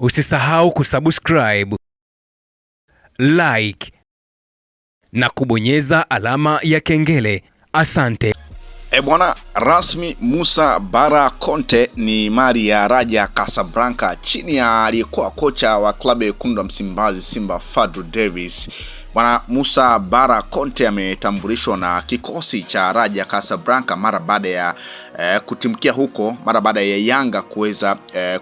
Usisahau kusubscribe, like na kubonyeza alama ya kengele. Asante. Bwana, rasmi Musa Bara Conte ni mali ya Raja Casablanca chini ya aliyekuwa kocha wa klabu ya Wekundu wa Msimbazi Simba Fadlu Davis. Bwana, Musa Bara Conte ametambulishwa na kikosi cha Raja Casablanca mara baada ya kutimkia huko, mara baada ya Yanga kuweza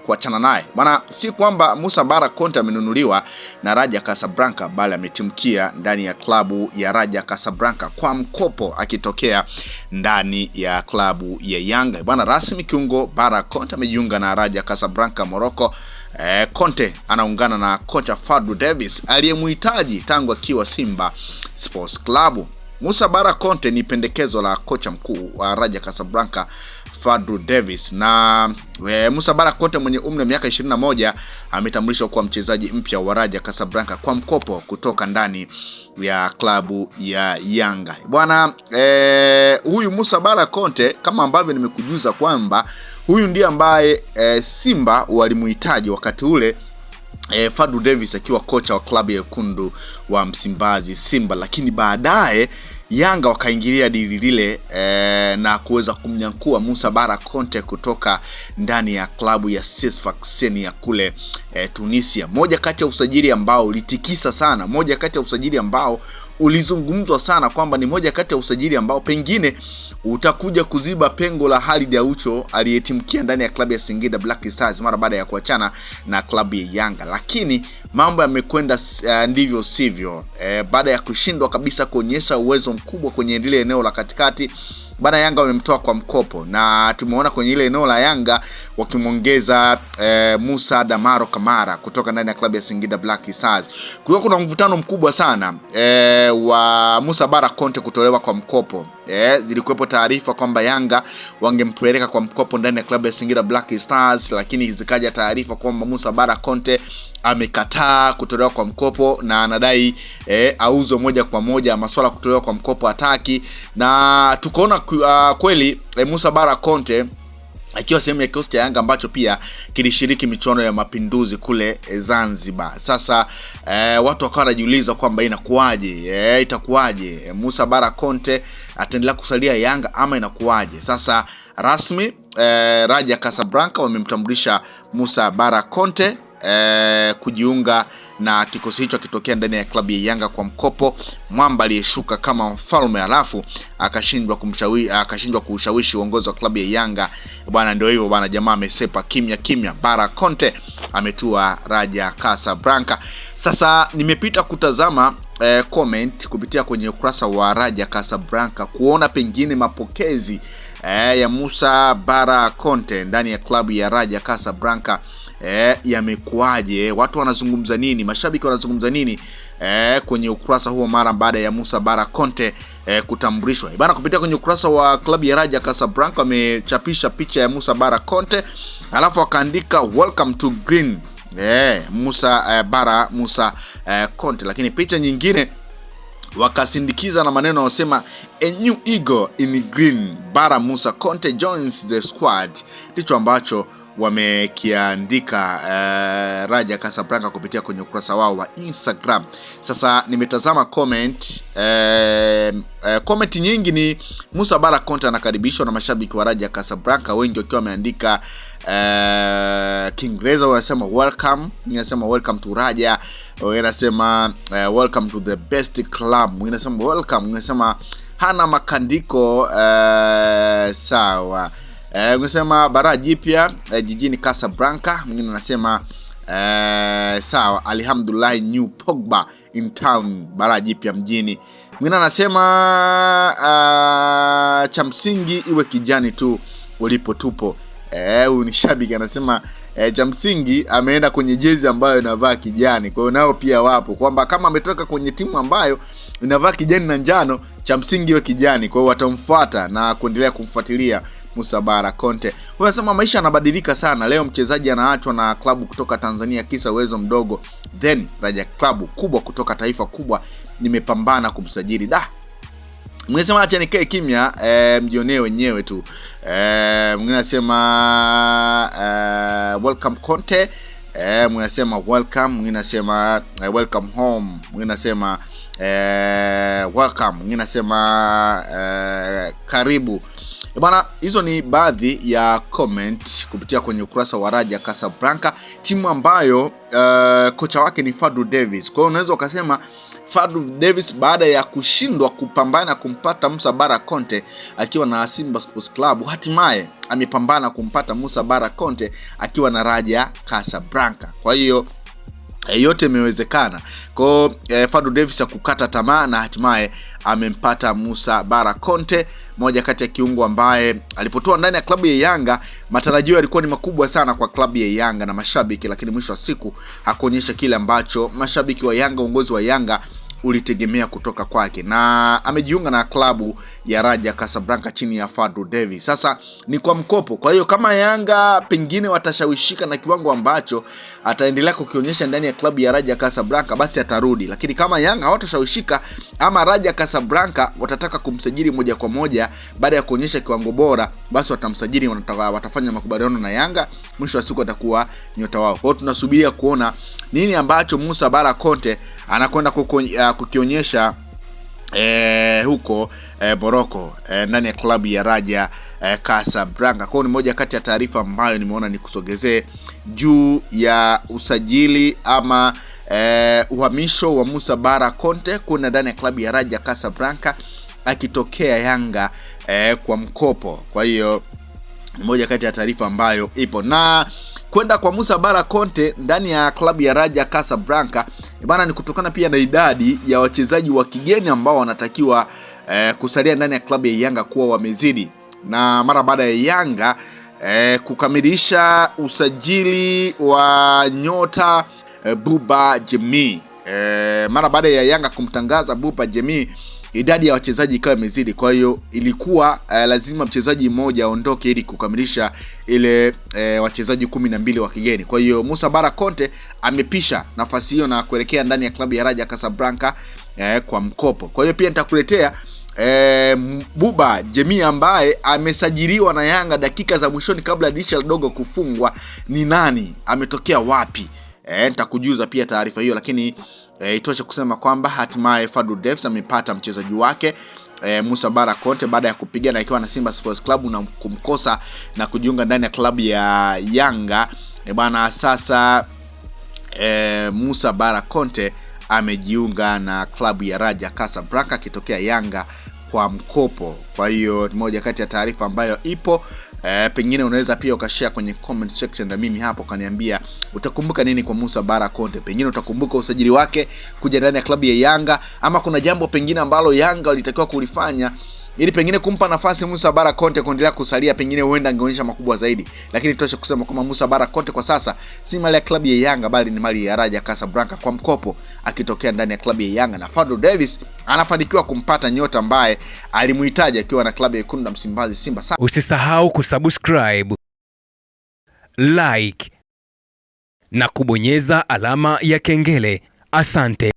kuachana naye. Bwana, si kwamba Musa Bara Conte amenunuliwa na Raja Casablanca, bali ametimkia ndani ya klabu ya Raja Casablanca kwa mkopo akitokea ndani ya klabu ya Yanga. Bwana, rasmi kiungo Bara Conte amejiunga na Raja Casablanca Morocco. Conte anaungana na kocha Fadlu Davis aliyemhitaji tangu akiwa Simba Sports Club. Musa Bara Conte ni pendekezo la kocha mkuu wa Raja Casablanca Fadlu Davis, na Musa Bara Conte mwenye umri wa miaka 21 ametambulishwa kuwa mchezaji mpya wa Raja Casablanca kwa mkopo kutoka ndani ya klabu ya Yanga. Bwana, huyu Musa Bara Conte, kama ambavyo nimekujuza kwamba huyu ndiye ambaye Simba walimhitaji wakati ule Fadlu Davis akiwa kocha wa klabu ya Wekundu wa Msimbazi Simba, lakini baadaye Yanga wakaingilia dili lile na kuweza kumnyakua Musa Bara Conte kutoka ndani ya klabu ya Sfaxien ya kule Tunisia. Moja kati ya usajili ambao ulitikisa sana, moja kati ya usajili ambao ulizungumzwa sana kwamba ni moja kati ya usajili ambao pengine utakuja kuziba pengo la Khalid Aucho aliyetimkia ndani ya klabu ya Singida Black Stars mara baada ya kuachana na klabu ya Yanga. Lakini mambo yamekwenda ndivyo sivyo. Baada ya kushindwa kabisa kuonyesha uwezo mkubwa kwenye ile eneo la katikati, bana Yanga wamemtoa kwa mkopo, na tumeona kwenye ile eneo la Yanga wakimongeza Musa Damaro Kamara kutoka ndani ya klabu ya Singida Black Stars. Kwa kuna mvutano mkubwa sana wa Musa Bara Conte kutolewa kwa mkopo. Zilikuwepo taarifa kwamba Yanga wangempeleka kwa mkopo ndani ya klabu ya Singida Black Stars, lakini zikaja taarifa kwamba Musa Bara Conte amekataa kutolewa kwa mkopo na anadai auzo moja kwa moja. Masuala kutolewa kwa mkopo hataki, na tukaona kweli Musa Bara Conte akiwa sehemu ya kikosi cha Yanga ambacho pia kilishiriki michuano ya Mapinduzi kule Zanzibar. Sasa watu wakawa wanajiuliza kwamba inakuaje, itakuaje, Musa Bara Conte ataendelea kusalia Yanga ama inakuaje? Sasa rasmi Raja Casablanca wamemtambulisha Musa Bara Conte kujiunga na kikosi hicho akitokea ndani ya klabu ya Yanga kwa mkopo. Mwamba aliyeshuka kama mfalme alafu akashindwa kuushawishi uongozi wa klabu ya Yanga. Bwana, ndio hivyo bwana, jamaa amesepa kimya. Bara Conte ametua Raja Casablanca. Sasa nimepita kutazama comment kupitia kwenye ukurasa wa Raja Casablanca kuona pengine mapokezi ya Musa Bara Conte ndani ya klabu ya Raja Casablanca yamekuaje, watu wanazungumza nini, mashabiki wanazungumza nini kwenye ukurasa huo mara baada ya Musa Bara Conte kutambulishwa. Bana, kupitia kwenye ukurasa wa klabu ya Raja Casablanca wamechapisha picha ya Musa Bara Conte, alafu wakaandika welcome to green Musa Bara Conte, lakini picha nyingine wakasindikiza na maneno yanayosema a new eagle in green, Bara Musa Conte joins the squad. Ndicho ambacho wamekiandika Raja Casablanca kupitia kwenye ukurasa wao wa Instagram. Sasa nimetazama comment nyingi ni Musa Bara Conte anakaribishwa na mashabiki wa Raja Casablanca, wengi wakiwa wameandika Kiingereza wanasema welcome, wanasema welcome to Raja, wanasema welcome to the best club, wanasema welcome, wanasema hana makandiko sawa. Unasema bara jipya jijini Casablanca. Mwingine anasema sawa, alhamdulillah, new Pogba in town, bara jipya mjini. Mwingine anasema cha msingi iwe kijani tu ulipo tupo. Huyu ni shabiki anasema cha msingi ameenda kwenye jezi ambayo inavaa kijani. Kwa hiyo nao pia wapo kwamba kama ametoka kwenye timu ambayo inavaa kijani na njano, cha msingi iwe kijani. Kwa hiyo watamfuata na kuendelea kumfuatilia Musa Bara Conte. Unasema maisha yanabadilika sana. Leo mchezaji anaachwa na klabu kutoka Tanzania kisa uwezo mdogo, then Raja klabu kubwa kutoka taifa kubwa nimepambana kumsajili. Mngesema acha nikae kimya, mjionee wenyewe tu. Mwingine anasema welcome Conte, mwingine anasema welcome, mwingine anasema welcome home, mwingine anasema welcome, mwingine anasema karibu. Bwana, hizo ni baadhi ya comment kupitia kwenye ukurasa wa Raja Casablanca, timu ambayo kocha wake ni Fadlu Davis. Kwa hiyo unaweza ukasema Fadlu Davis baada ya kushindwa kupambana kumpata Musa Bara Conte akiwa na Simba Sports Club, hatimaye amepambana kumpata Musa Bara Conte akiwa na Raja Casablanca. Kwa hiyo yote imewezekana. Kwa Fadlu Davis kukata tamaa na hatimaye amempata Musa Bara Conte, moja kati ya kiungo ambaye alipotoa ndani ya klabu ya Yanga matarajio yalikuwa ni makubwa sana kwa klabu ya Yanga na mashabiki, lakini mwisho wa siku hakuonyesha kile ambacho mashabiki wa Yanga, uongozi wa Yanga ulitegemea kutoka kwake, na amejiunga na klabu ya Raja Casablanca chini ya Fadlu Davis. Sasa ni kwa mkopo. Kwa hiyo kama Yanga pengine watashawishika na kiwango ambacho ataendelea kukionyesha ndani ya klabu ya Raja Casablanca, basi atarudi. Lakini kama Yanga hawatashawishika ama Raja Casablanca watataka kumsajili moja kwa moja baada ya kuonyesha kiwango bora, basi watamsajili, watafanya makubaliano na Yanga, mwisho wa siku atakuwa nyota wao. Kwa hiyo tunasubiria kuona nini ambacho Musa Bara Conte anakwenda kukionyesha huko Morocco ndani ya klabu ya Raja Casablanca. Kwa ni moja kati ya taarifa ambayo nimeona nikusogezee juu ya usajili ama uhamisho wa Musa Bara Conte kuna ndani ya klabu ya Raja Casablanca akitokea Yanga kwa mkopo. Kwa hiyo ni moja kati ya taarifa ambayo ipo. Na kwenda kwa Musa Bara Conte ndani ya klabu ya Raja Casablanca bana, ni kutokana pia na idadi ya wachezaji wa kigeni ambao wanatakiwa kusalia ndani ya klabu ya Yanga kuwa wamezidi. Na mara baada ya Yanga kukamilisha usajili wa nyota Buba Jemie, mara baada ya Yanga kumtangaza Buba Jemie, idadi ya wachezaji ikawa imezidi. Kwa hiyo ilikuwa lazima mchezaji mmoja aondoke ili kukamilisha ile wachezaji 12 wa kigeni. Kwa hiyo Musa Bara Conte amepisha nafasi hiyo na kuelekea ndani ya klabu ya Raja Casablanca kwa mkopo. Kwa hiyo pia nitakuletea Buba Jemie ambaye amesajiliwa na Yanga dakika za mwishoni kabla dirisha dogo kufungwa. Ni nani? Ametokea wapi? Nitakujuza pia taarifa hiyo, lakini itoshe kusema kwamba hatimaye Fadlu Davis amepata mchezaji wake Musa Bara Conte baada ya kupigana ikiwa na Simba Sports Club na kumkosa na kujiunga ndani ya klabu ya Yanga. Bwana, sasa Musa Bara Conte amejiunga na klabu ya Raja Casablanca akitokea Yanga kwa mkopo. Kwa hiyo moja kati ya taarifa ambayo ipo. Pengine unaweza pia ukashare kwenye comment section na mimi hapo kaniambia utakumbuka nini kwa Musa Bara Conte. Pengine utakumbuka usajili wake kuja ndani ya klabu ya Yanga, ama kuna jambo pengine ambalo Yanga walitakiwa kulifanya ili pengine kumpa nafasi Musa Bara Conte kuendelea kusalia, pengine huenda angeonyesha makubwa zaidi. Lakini tutoshe kusema kwamba Musa Bara Conte kwa sasa si mali ya klabu ya Yanga bali ni mali ya Raja Casablanca kwa mkopo akitokea ndani ya klabu ya Yanga, na Fadlu Davis anafanikiwa kumpata nyota ambaye alimuhitaji akiwa na klabu ya Wekundu wa Msimbazi Simba. Usisahau kusubscribe, like na kubonyeza alama ya kengele. Asante.